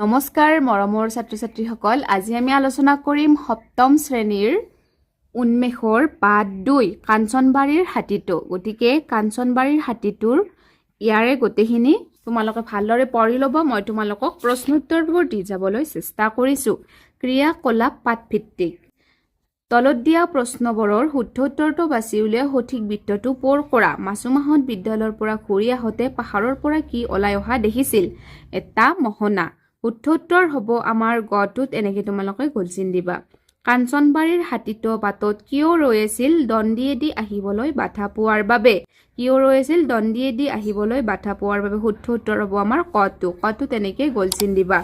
নমস্কাৰ মৰমৰ ছাত্ৰ ছাত্ৰীসকল, আজি আমি আলোচনা কৰিম সপ্তম শ্ৰেণীৰ উন্মেষৰ পাঠ 2 কাঞ্চনবাৰীৰ হাতীটো। গতিকে কাঞ্চনবাৰীৰ হাতীটোৰ ইয়াৰে গোটেইখিনি তোমালোকে ভালদৰে পঢ়ি ল'ব। মই তোমালোকক প্ৰশ্ন উত্তৰবোৰ দি যাবলৈ চেষ্টা কৰিছোঁ। ক্ৰিয়াকলাপ পাঠভিত্তিক। তলত দিয়া প্ৰশ্নবোৰৰ শুদ্ধ উত্তৰটো বাছি উলিয়াই সঠিক বৃত্তটো পূৰ কৰা। মাছুমাহত বিদ্যালয়ৰ পৰা ঘূৰি আহোঁতে পাহাৰৰ পৰা কি ওলাই অহা দেখিছিল? এটা মোহনা। শুদ্ধ উত্তৰ হ'ব আমাৰ গটোত এনেকৈ তোমালোকে গোলচিন দিবা। কাঞ্চনবাৰীৰ হাতীটো বাটত কিয় ৰৈ আছিল? দণ্ডিয়েদি আহিবলৈ বাধা পোৱাৰ বাবে। কিয় ৰৈ আছিল? দণ্ডিয়েদি আহিবলৈ বাধা পোৱাৰ বাবে। শুদ্ধ উত্তৰ হ'ব আমাৰ কটো তেনেকৈ গোলচিন দিবা।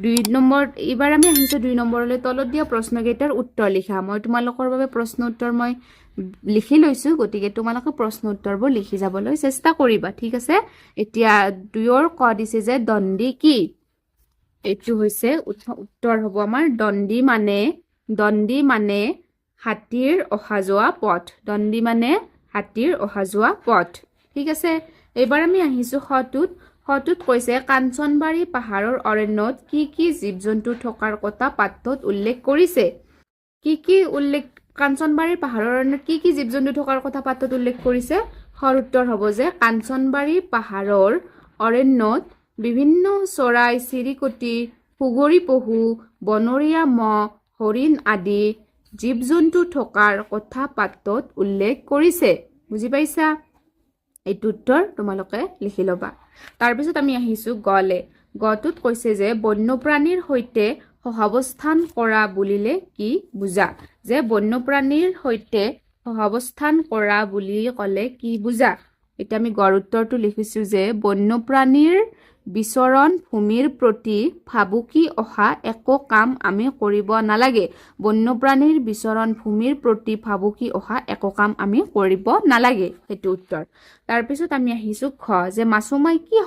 2 নম্বৰ, এইবাৰ আমি আহিছোঁ 2 নম্বৰলৈ। তলত দিয়া প্ৰশ্নকেইটাৰ উত্তৰ লিখা। মই তোমালোকৰ বাবে প্ৰশ্ন উত্তৰ মই লিখি লৈছোঁ, গতিকে তোমালোকে প্ৰশ্ন উত্তৰবোৰ লিখি যাবলৈ চেষ্টা কৰিবা, ঠিক আছে? এতিয়া 2ৰ ক দিছে যে দণ্ডি কি? এইটো হৈছে উত্তৰ হ'ব আমাৰ দণ্ডি মানে হাতীৰ অহা যোৱা পথ। দণ্ডি মানে হাতীৰ অহা যোৱা পথ, ঠিক আছে? এইবাৰ আমি আহিছোঁ সটোত কৈছে কাঞ্চনবাৰী পাহাৰৰ অৰণ্যত কি কি জীৱ জন্তু থকাৰ কথা পাঠটোত উল্লেখ কৰিছে? কাঞ্চনবাৰীৰ পাহাৰৰ অৰণ্যত কি কি জীৱ জন্তু থকাৰ কথা পাঠটোত উল্লেখ কৰিছে? সৰ উত্তৰ হ'ব যে কাঞ্চনবাৰী পাহাৰৰ অৰণ্যত বিভিন্ন চৰাই চিৰিকটি, সুগৰি পহু, বনৰীয়া মহ, হৰিণ আদি জীৱ জন্তু থকাৰ কথা পাঠটোত উল্লেখ কৰিছে। বুজি পাইছা? এইটো উত্তৰ তোমালোকে লিখি ল'বা। তাৰপিছত আমি আহিছোঁ গটোত কৈছে যে বন্যপ্ৰাণীৰ সৈতে সহাৱস্থান কৰা বুলিলে কি বুজা? যে বন্যপ্ৰাণীৰ সৈতে সহাৱস্থান কৰা বুলি ক'লে কি বুজা? এতিয়া আমি গড় উত্তৰটো লিখিছোঁ যে বন্যপ্ৰাণীৰ বিচৰণ ভূমিৰ প্ৰতি ভাবুকি অহা একো কাম আমি কৰিব নালাগে। বন্যপ্ৰাণীৰ বিচৰণ ভূমিৰ প্ৰতি ভাবুকি অহা একো কাম আমি কৰিব নালাগে, সেইটো উত্তৰ। তাৰপিছত আমি আহিছোঁ যে মাছুমাই কি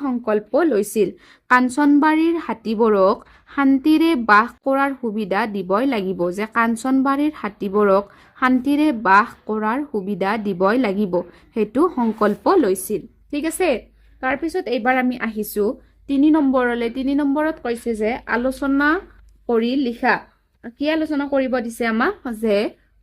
সংকল্প লৈছিল? কাঞ্চনবাৰীৰ হাতীবোৰক শান্তিৰে বাস কৰাৰ সুবিধা দিবই লাগিব। যে কাঞ্চনবাৰীৰ হাতীবোৰক শান্তিৰে বাস কৰাৰ সুবিধা দিবই লাগিব, সেইটো সংকল্প লৈছিল, ঠিক আছে? তাৰপিছত এইবাৰ আমি আহিছোঁ 3 নম্বৰলৈ। 3 নম্বৰত কৈছে যে আলোচনা কৰি লিখা। কি আলোচনা কৰিব দিছে আমাক? যে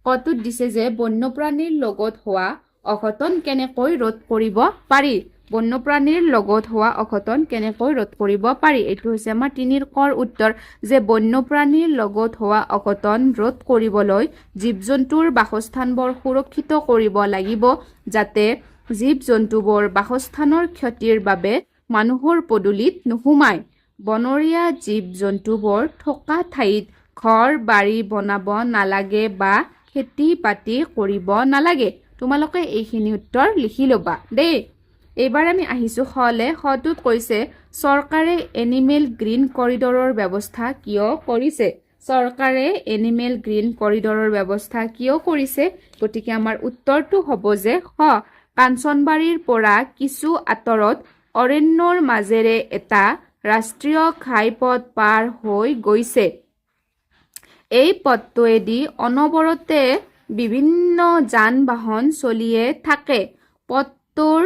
কটোত দিছে যে বন্যপ্ৰাণীৰ লগত হোৱা অঘটন কেনেকৈ ৰোধ কৰিব পাৰি? বন্যপ্ৰাণীৰ লগত হোৱা অঘটন কেনেকৈ ৰোধ কৰিব পাৰি? এইটো হৈছে আমাৰ 3ৰ কৰ উত্তৰ। যে বন্যপ্ৰাণীৰ লগত হোৱা অঘটন ৰোধ কৰিবলৈ জীৱ জন্তুৰ বাসস্থানবোৰ সুৰক্ষিত কৰিব লাগিব, যাতে জীৱ জন্তুবোৰ বাসস্থানৰ ক্ষতিৰ বাবে মানুহৰ পদূলিত নোসোমায়। বনৰীয়া জীৱ জন্তুবোৰ থকা ঠাইত ঘৰ বাৰী বনাব নালাগে বা খেতি বাতি কৰিব নালাগে। তোমালোকে এইখিনি উত্তৰ লিখি ল'বা দেই। এইবাৰ আমি আহিছোঁ সটোত কৈছে চৰকাৰে এনিমেল গ্ৰীণ কৰিডৰৰ ব্যৱস্থা কিয় কৰিছে? চৰকাৰে এনিমেল গ্ৰীণ কৰিডৰৰ ব্যৱস্থা কিয় কৰিছে? গতিকে আমাৰ উত্তৰটো হ'ব যে কাঞ্চনবাৰীৰ পৰা কিছু আঁতৰত অৰণ্যৰ মাজেৰে এটা ৰাষ্ট্ৰীয় ঘাইপথ পাৰ হৈ গৈছে। এই পথটোৱেদি অনবৰতে বিভিন্ন যান বাহন চলিয়ে থাকে। পথটোৰ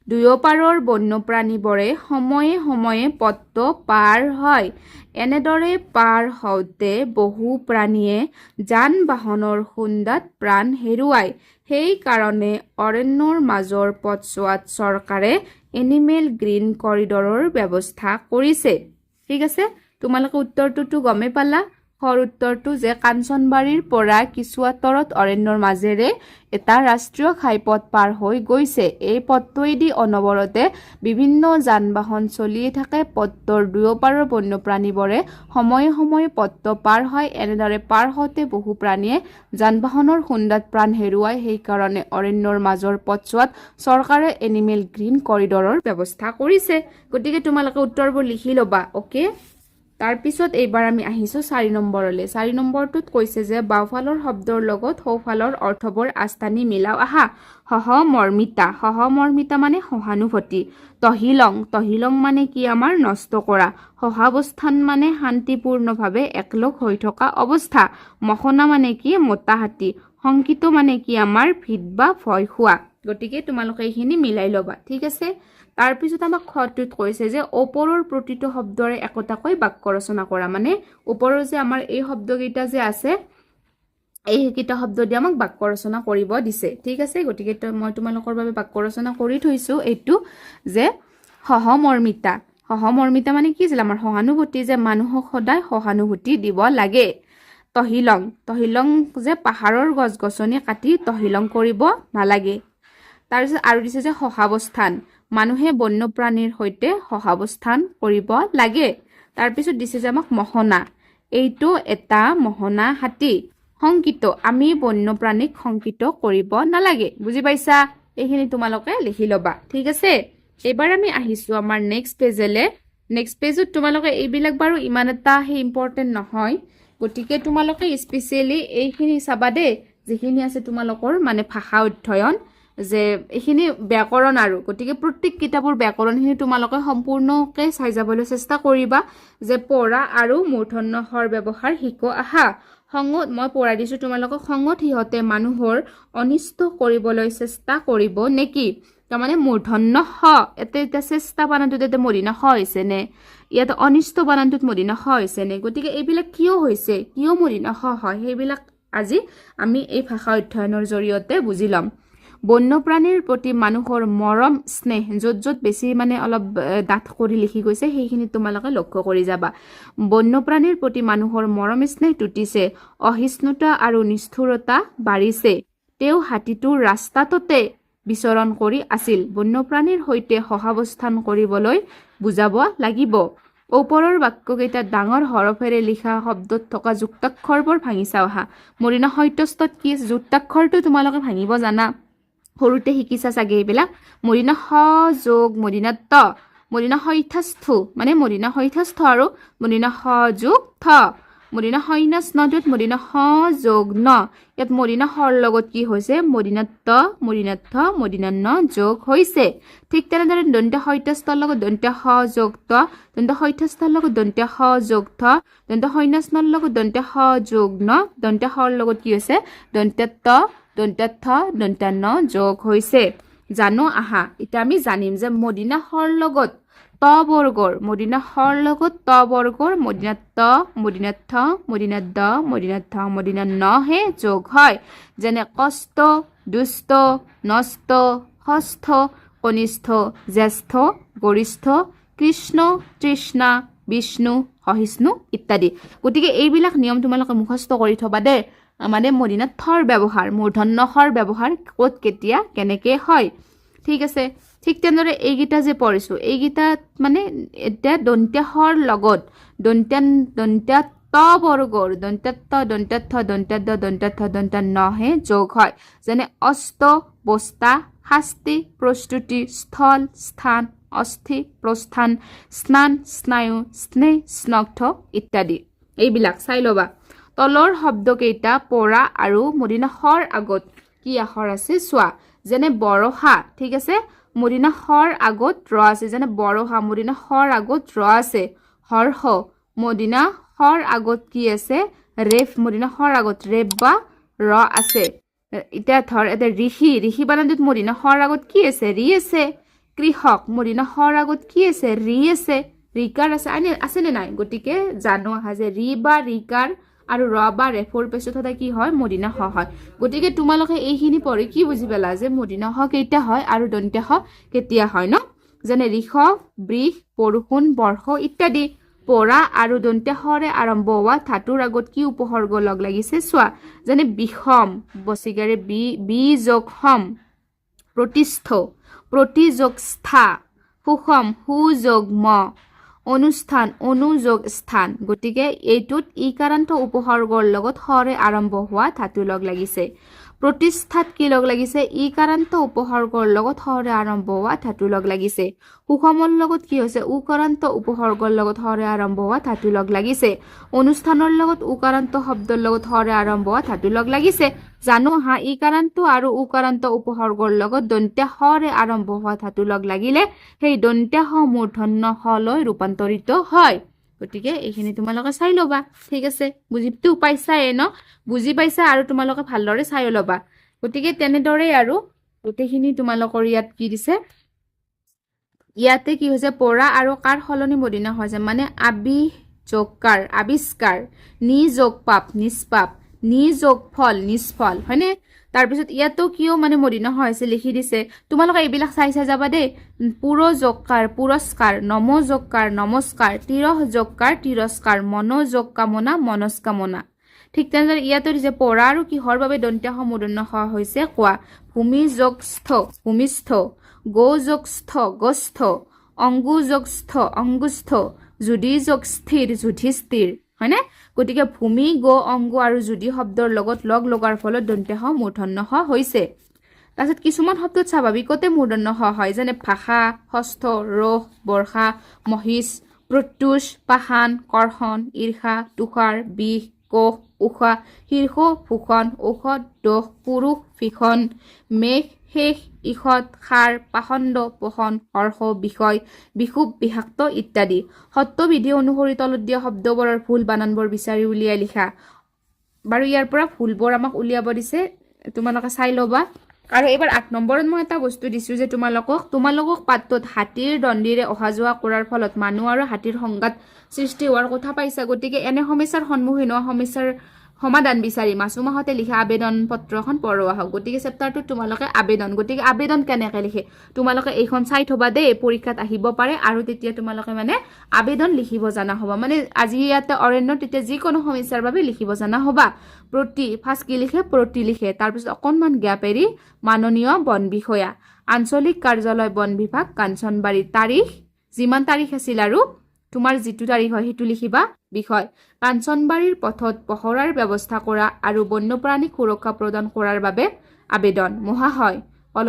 দুয়োপাৰৰ বন্যপ্ৰাণীবোৰে সময়ে সময়ে পথটো পাৰ হয়। এনেদৰে পাৰ হওঁতে বহু প্ৰাণীয়ে যান বাহনৰ খুন্দাত প্ৰাণ হেৰুৱায়। সেইকাৰণে অৰণ্যৰ মাজৰ পথছোৱাত চৰকাৰে এনিমেল গ্ৰীণ কৰিডৰৰ ব্যৱস্থা কৰিছে, ঠিক আছে? তোমালোকে উত্তৰটোতো গমেই পালা। সৰ উত্তৰটো যে কাঞ্চনবাৰীৰ পৰা কিছু আঁতৰত অৰণ্যৰ মাজেৰে এটা ৰাষ্ট্ৰীয় ঘাইপথ পাৰ হৈ গৈছে। এই পথটোৱেদি অনবৰতে বিভিন্ন যান বাহন চলিয়ে থাকে। পথটোৰ দুয়োপাৰৰ বন্যপ্ৰাণীবোৰে সময়ে সময়ে পথটো পাৰ হয়। এনেদৰে পাৰ হওঁতে বহু প্ৰাণীয়ে যান বাহনৰ খুন্দাত প্ৰাণ হেৰুৱায়। সেইকাৰণে অৰণ্যৰ মাজৰ পথছোৱাত চৰকাৰে এনিমেল গ্ৰীণ কৰিডৰৰ ব্যৱস্থা কৰিছে। গতিকে তোমালোকে উত্তৰবোৰ লিখি ল'বা, অ'কে? তাৰপিছত এইবাৰ আমি আহিছোঁ 4 নম্বৰলৈ। 4 নম্বৰটোত কৈছে যে বাওঁফালৰ শব্দৰ লগত সোঁফালৰ অৰ্থবোৰ আস্থানি মিলাও আহা। সহমৰ্মিতা মানে সহানুভূতি। তহিলং মানে কি? আমাৰ নষ্ট কৰা। সহাৱস্থান মানে শান্তিপূৰ্ণভাৱে একলগ হৈ থকা অৱস্থা। মোহনা মানে কি? মতা হাতী। শংকিত মানে কি? আমাৰ ভীত বা ভয় খোৱা। গতিকে তোমালোকে এইখিনি মিলাই ল'বা, ঠিক আছে? তাৰপিছত আমাক খটোত কৈছে যে ওপৰৰ প্ৰতিটো শব্দৰে একোটাকৈ বাক্য ৰচনা কৰা মানে ওপৰৰ যে আমাৰ এই শব্দকেইটা যে আছে এইকেইটা শব্দ দি আমাক বাক্য ৰচনা কৰিব দিছে ঠিক আছে গতিকে মই তোমালোকৰ বাবে বাক্য ৰচনা কৰি থৈছো এইটো যে সহমৰ্মিতা সহমৰ্মিতা মানে কি আছিল আমাৰ সহানুভূতি যে মানুহক সদায় সহানুভূতি দিব লাগে তহিলং তহিলং যে পাহাৰৰ গছ-গছনি কাটি তহিলং কৰিব নালাগে তাৰপিছত আৰু দিছে যে সহাৱস্থান মানুহে বন্যপ্ৰাণীৰ সৈতে সহাৱস্থান কৰিব লাগে তাৰপিছত দিছে যে আমাক মহনা এইটো এটা মহনা হাতী সংকিত আমি বন্যপ্ৰাণীক সংকিত কৰিব নালাগে বুজি পাইছা এইখিনি তোমালোকে লিখি ল'বা ঠিক আছে এবাৰ আমি আহিছো আমাৰ নেক্সট পেজলে নেক্সট পেজত তোমালোকে এইবিলাক বাৰু ইমান এটা হে ইম্পৰ্টেন্ট নহয় গতিকে তোমালোকে স্পেশালি এইখিনি চাবা দে যিখিনি আছে তোমালোকৰ মানে ভাষা অধ্যয়ন যে এইখিনি ব্যাকৰণ আৰু গতিকে প্ৰত্যেক কিতাপৰ ব্যাকৰণখিনি তোমালোকে সম্পূৰ্ণকৈ চাই যাবলৈ চেষ্টা কৰিবা যে পঢ়া আৰু মূৰ্ধন্য ষৰ ব্যৱহাৰ শিকো আহা সংগত মই পঢ়াই দিছো তোমালোকক সংগত হিহতে মানুহৰ অনিষ্ট কৰিবলৈ চেষ্টা কৰিব নেকি তাৰমানে মূৰ্ধন্য হ এটা চেষ্টা বানানটোতে মূৰ্ধন্য হ হৈছে নে ইয়াত অনিষ্ট বানানটোত মূৰ্ধন্য হ হৈছে নে গতিকে এইবিলাক কিয় হৈছে কিয় মূৰ্ধন্য হ হয় সেইবিলাক আজি আমি এই ভাষা অধ্যয়নৰ জৰিয়তে বুজি ল'ম বন্যপ্ৰাণীৰ প্ৰতি মানুহৰ মৰম স্নেহ য'ত য'ত বেছি মানে অলপ ডাঠ কৰি লিখি গৈছে সেইখিনি তোমালোকে লক্ষ্য কৰি যাবা বন্যপ্ৰাণীৰ প্ৰতি মানুহৰ মৰম স্নেহ টুটিছে অহিষ্ণুতা আৰু নিষ্ঠুৰতা বাঢ়িছে তেওঁ হাতীটোৰ ৰাস্তাটোতে বিচৰণ কৰি আছিল বন্যপ্ৰাণীৰ সৈতে সহাৱস্থান কৰিবলৈ বুজাব লাগিব ওপৰৰ বাক্যকেইটা ডাঙৰ হৰফেৰে লিখা শব্দত থকা যুক্তাক্ষৰবোৰ ভাঙি চাও আহা মৰিনা সৈত্যস্তত কি যুক্তাক্ষৰটো তোমালোকে ভাঙিব জানা সৰুতে শিকিছা চাগে এইবিলাক মৰিনা হ যোগ মৰিনা ত মৰিনা হৈথাস্থ মানে মৰিনা হৈথাস্থ আৰু মৰিনা হ যোগ থ মৰিনা হৈনাস নটোত মৰিনা হ যোগ ন ইয়াত মৰিনা হৰ লগত কি হৈছে মৰিনা ত মৰিনা থ মৰিনা ন যোগ হৈছে ঠিক তেনেদৰে দন্ত্য হৈথাস্থৰ লগত দন্ত্য হ যোগ ত দন্ত্য হৈথাস্থৰ লগত দন্ত্য হ যোগ থ দন্ত্য হৈনাসনৰ লগত দন্ত্য হ যোগ ন দন্ত্য হৰ লগত কি হৈছে দন্ত্য ত দন্ত্য দন্ত্য ন যোগ হৈছে জানো আহা এটা আমি জানিম যে মদিনা হৰ লগত ত বৰ্গৰ মদিনা হৰ লগত ত বৰ্গৰ মদিনা ত মদিনা থ মদিনা দ মদিনা থ মদিনা ন হে যোগ হয় যেনে কষ্ট দুষ্ট নষ্ট ষষ্ঠ কনিষ্ঠ জ্যেষ্ঠ গৰিষ্ঠ কৃষ্ণ তৃষ্ণা বিষ্ণু সহিষ্ণু ইত্যাদি গতিকে এইবিলাক নিয়ম তোমালোকে মুখস্থ কৰি থবা দে মানে মদিনা থৰ ব্যৱহাৰ মূৰ্ধন্য ষৰ ব্যৱহাৰ ক'ত কেতিয়া কেনেকৈ হয় ঠিক আছে ঠিক তেনেদৰে এইকেইটা যে পঢ়িছো এইকেইটাত মানে এতিয়া দন্ত্য হৰ লগত দন্ত্য ত বৰ্গৰ দন্ত্য ত দন্ত্য থ দন্ত্য দ দন্ত্য থ দন্ত্য ন হে যোগ হয় যেনে অস্ত বস্তা শাস্তি প্ৰস্তুতি স্থল স্থান অস্থি প্ৰস্থান স্নান স্নায়ু স্নেহ স্নগ্ধ ইত্যাদি এইবিলাক চাই ল'বা তলৰ শব্দকেইটা পঢ়া আৰু মদিনা হৰ আগত কি আখৰ আছে চোৱা যেনে বৰহা ঠিক আছে মদিনা হৰ আগত ৰ আছে যেনে বৰহা মদিনা হৰ আগত ৰ আছে হৰহ মদিনা হৰ আগত কি আছে ৰেফ মদিনা হৰ আগত ৰেফ বা ৰ আছে এতিয়া ধৰ এটা ঋষি বানানটোত মদিনা হৰ আগত কি আছে ৰি আছে কৃষক মদিনা হৰ আগত কি আছে ৰি আছে ৰিকাৰ আছে নে নাই গতিকে জানো আহা যে ৰি বা ৰিকাৰ আৰু ৰ বা ৰেফৰ পেছত সদায় কি হয় মদিনা হ হয় গতিকে তোমালোকে এইখিনি পঢ়ি কি বুজি পালা যে মদিনা হ কেইটা হয় আৰু দন্ত্য হ কেতিয়া হয় ন যেনে ঋষ বৃষ বৰষুণ বৰ্ষ ইত্যাদি পঢ়া আৰু দন্ত্য হৰে আৰম্ভ হোৱা ধাতুৰ আগত কি উপসৰ্গ লগ লাগিছে চোৱা যেনে বিষম বচিগাৰে বি যোগ সম প্ৰতিষ্ঠ প্ৰতি যোগ স্থা সুষম সু যোগ ম অনুষ্ঠান অনুযোগ স্থান গতিকে এইটোত ইকাৰান্ত উপসৰ্গৰ লগত হৰে আৰম্ভ হোৱা ধাতু লগ লাগিছে প্ৰতিষ্ঠাত কি লগ লাগিছে ইকাৰান্ত উপসৰ্গৰ লগত হৰে আৰম্ভ হোৱা ধাতু লগ লাগিছে সুষমৰ লগত কি হৈছে উকাৰান্ত উপসৰ্গৰ লগত হৰে আৰম্ভ হোৱা ধাতু লগ লাগিছে অনুষ্ঠানৰ লগত উকাৰান্ত শব্দৰ লগত হৰে আৰম্ভ হোৱা ধাতু লগ লাগিছে জানো হা ইকাৰান্ত আৰু উকাৰান্ত উপসৰ্গৰ লগত দন্ত্য হৰে আৰম্ভ হোৱা ধাতু লগ লাগিলে সেই দন্ত্য হ মূৰ্ধন্য হ লৈ ৰূপান্তৰিত হয় গতিকে এইখিনি তোমালোকে চাই ল'বা ঠিক আছে বুজিতো পাইছাই ন বুজি পাইছা আৰু তোমালোকে ভালদৰে চাই ল'বা গতিকে তেনেদৰে আৰু গোটেইখিনি তোমালোকৰ ইয়াত কি দিছে ইয়াতে কি হৈছে পৰা আৰু কাৰ সলনি মদিনা হৈছে মানে যোগকাৰ আৱিষ্কাৰ নি যোগ পাপ নিষ্পাপ নি যোগ ফল নিষ্ফল হয়নে তাৰপিছত ইয়াতো কিয় মানে মদিনা হৈছে লিখি দিছে তোমালোকে এইবিলাক চাই যাবা দেই পুৰ যোগকাৰ পুৰস্কাৰ নম যোগকাৰ নমস্কাৰ তিৰহ যোগকাৰ তিৰস্কাৰ মন যোগ কামনা মনস্কামনা ঠিক তেনেদৰে ইয়াতো দিছে পৰা আৰু কিহৰ বাবে দন্ত্য মূৰ্ধন্য ষ হৈছে কোৱা ভূমি যোগস্থ ভূমিস্থ গো যোগস্থ গোস্থ অংগু যোগস্থ অংগুস্থ যুদি যোগ স্থিৰ যুধিস্থিৰ হয়নে গতিকে ভূমি গো অংগু আৰু যুদি শব্দৰ লগত লগ লগাৰ ফলত দন্ত্য ষ মূৰ্ধন্য ষ হৈছে তাৰপিছত কিছুমান শব্দত স্বাভাৱিকতে মূৰ্ধন্য ষ হয় যেনে ভাষা হস্থ ৰোষ বৰ্ষা মহিষ প্ৰত্যুষ পাষাণ কৰ্ষণ ঈৰ্ষা তুষাৰ বিষ কোষ উষা শীৰ্ষ ভূষণ ঔষধ দোষ পুৰুষ ভীষণ মেঘ শেষ ঈষৎ সাৰ পাখণ্ড পোষণ হৰ্ষ বিষয় বিষুৱ বিষাক্ত ইত্যাদি সত্যবিধি অনুসৰি তলত দিয়া শব্দবোৰৰ ভুল বানানবোৰ বিচাৰি উলিয়াই লিখা বাৰু ইয়াৰ পৰা ভুলবোৰ আমাক উলিয়াব দিছে তোমালোকে চাই ল'বা আৰু এবাৰ 8 নম্বৰত মই এটা বস্তু দিছো যে তোমালোকক পাঠটোত হাতীৰ দণ্ডিৰে অহা যোৱা কৰাৰ ফলত মানুহ আৰু হাতীৰ সংঘাত সৃষ্টি হোৱাৰ কথা পাইছা গতিকে এনে সমস্যাৰ সন্মুখীন হোৱা সমস্যাৰ সমাধান বিচাৰি মাছুমাহতে লিখা আবেদন পত্ৰখন পঢ়োৱা হওক গতিকে চেপ্টাৰটোত তোমালোকে আবেদন গতিকে আবেদন কেনেকৈ লিখে তোমালোকে এইখন চাই থবা দেই পৰীক্ষাত আহিব পাৰে আৰু তেতিয়া তোমালোকে মানে আবেদন লিখিব জানা হ'ব মানে আজি ইয়াতে অৰণ্য তেতিয়া যিকোনো সমস্যাৰ বাবে লিখিব জানা হ'বা প্ৰতি ফাৰ্ষ্ট কি লিখে প্ৰতি লিখে তাৰপিছত অকণমান গ্যাপ এৰি মাননীয় বন বিষয়া আঞ্চলিক কাৰ্যালয় বন বিভাগ কাঞ্চনবাৰী তাৰিখ যিমান তাৰিখ আছিল আৰু তোমাৰ যিটো তাৰিখ হয় সেইটো লিখিবা বিষয় কাঞ্চনবাৰীৰ পথত পহৰাৰ ব্যৱস্থা কৰা আৰু বন্যপ্ৰাণীক সুৰক্ষা প্ৰদান কৰাৰ বাবে আবেদন মহাশয়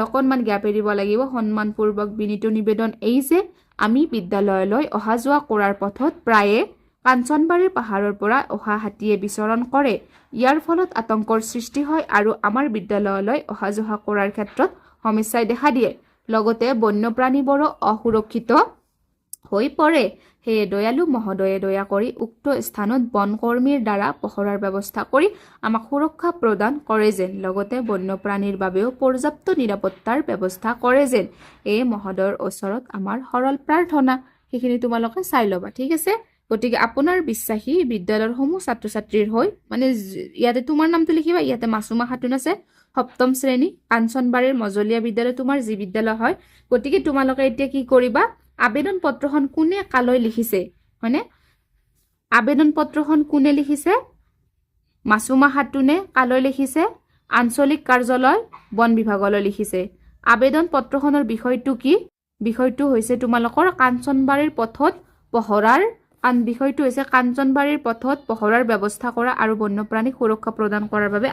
অকণমান গ্যাপ এৰিব লাগিব সন্মানপূৰ্বক বিনীত নিবেদন এই যে আমি বিদ্যালয়লৈ অহা যোৱা কৰাৰ পথত প্ৰায়ে কাঞ্চনবাৰীৰ পাহাৰৰ পৰা অহা হাতীয়ে বিচৰণ কৰে ইয়াৰ ফলত আতংকৰ সৃষ্টি হয় আৰু আমাৰ বিদ্যালয়লৈ অহা যোৱা কৰাৰ ক্ষেত্ৰত সমস্যাই দেখা দিয়ে লগতে বন্যপ্ৰাণীবোৰো অসুৰক্ষিত হৈ পৰে সেয়ে দয়ালু মহোদয়ে দয়া কৰি উক্ত স্থানত বনকৰ্মীৰ দ্বাৰা পহৰাৰ ব্যৱস্থা কৰি আমাক সুৰক্ষা প্ৰদান কৰে যেন লগতে বন্যপ্ৰাণীৰ বাবেও পৰ্যাপ্ত নিৰাপত্তাৰ ব্যৱস্থা কৰে যেন এই মহোদয়ৰ ওচৰত আমাৰ সৰল প্ৰাৰ্থনা সেইখিনি তোমালোকে চাই ল'বা ঠিক আছে গতিকে আপোনাৰ বিশ্বাসী বিদ্যালয়ৰ সমূহ ছাত্ৰ ছাত্ৰীৰ হৈ মানে ইয়াতে তোমাৰ নামটো লিখিবা ইয়াতে মাছুমা খাতুন আছে সপ্তম শ্ৰেণী কাঞ্চনবাৰীৰ মজলীয়া বিদ্যালয় তোমাৰ যি বিদ্যালয় হয় গতিকে তোমালোকে এতিয়া কি কৰিবা আবেদন পত্ৰখন কোনে কালৈ লিখিছে হয়নে আবেদন পত্ৰখন কোনে লিখিছে মাছুমা খাতুনে কালৈ লিখিছে আঞ্চলিক কাৰ্যালয় বন বিভাগলৈ লিখিছে আবেদন পত্ৰখনৰ বিষয়টো কি বিষয়টো হৈছে তোমালোকৰ কাঞ্চনবাৰীৰ পথত পহৰাৰ বিষয়টো হৈছে কাঞ্চনবাৰীৰ পথত পহৰাৰ ব্যৱস্থা কৰা আৰু বন্যপ্ৰাণীক সুৰক্ষা প্ৰদান কৰাৰ বাবে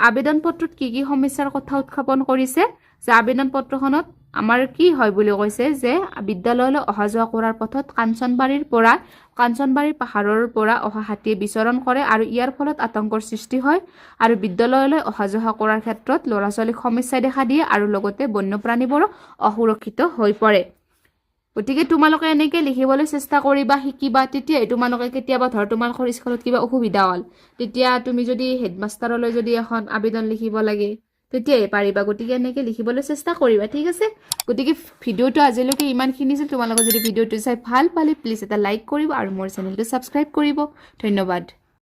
আবেদন পত্ৰত কি কি সমস্যাৰ কথা উত্থাপন কৰিছে যে আবেদন পত্ৰখনত আমাৰ কি হয় বুলি কৈছে যে বিদ্যালয়লৈ অহা যোৱা কৰাৰ পথত কাঞ্চনবাৰীৰ পাহাৰৰ পৰা অহা হাতীয়ে বিচৰণ কৰে আৰু ইয়াৰ ফলত আতংকৰ সৃষ্টি হয় আৰু বিদ্যালয়লৈ অহা যোৱা কৰাৰ ক্ষেত্ৰত ল'ৰা ছোৱালীক সমস্যাই দেখা দিয়ে আৰু লগতে বন্যপ্ৰাণীবোৰো অসুৰক্ষিত হৈ পৰে গতিকে তোমালোকে এনেকৈ লিখিবলৈ চেষ্টা কৰিবা শিকিবা তেতিয়া তোমালোকে কেতিয়াবা ধৰ তোমালোকৰ স্কুলত কিবা অসুবিধা হ'ল তেতিয়া তুমি যদি হেডমাষ্টাৰলৈ যদি এখন আবেদন লিখিব লাগে তেতিয়াই পাৰিবা গতিকে এনেকৈ লিখিবলৈ চেষ্টা কৰিবা ঠিক আছে গতিকে ভিডিঅ'টো আজিলৈকে ইমানখিনি আছিল তোমালোকে যদি ভিডিঅ'টো চাই ভাল পালে প্লিজ এটা লাইক কৰিব আৰু মোৰ চেনেলটো ছাবস্ক্ৰাইব কৰিব ধন্যবাদ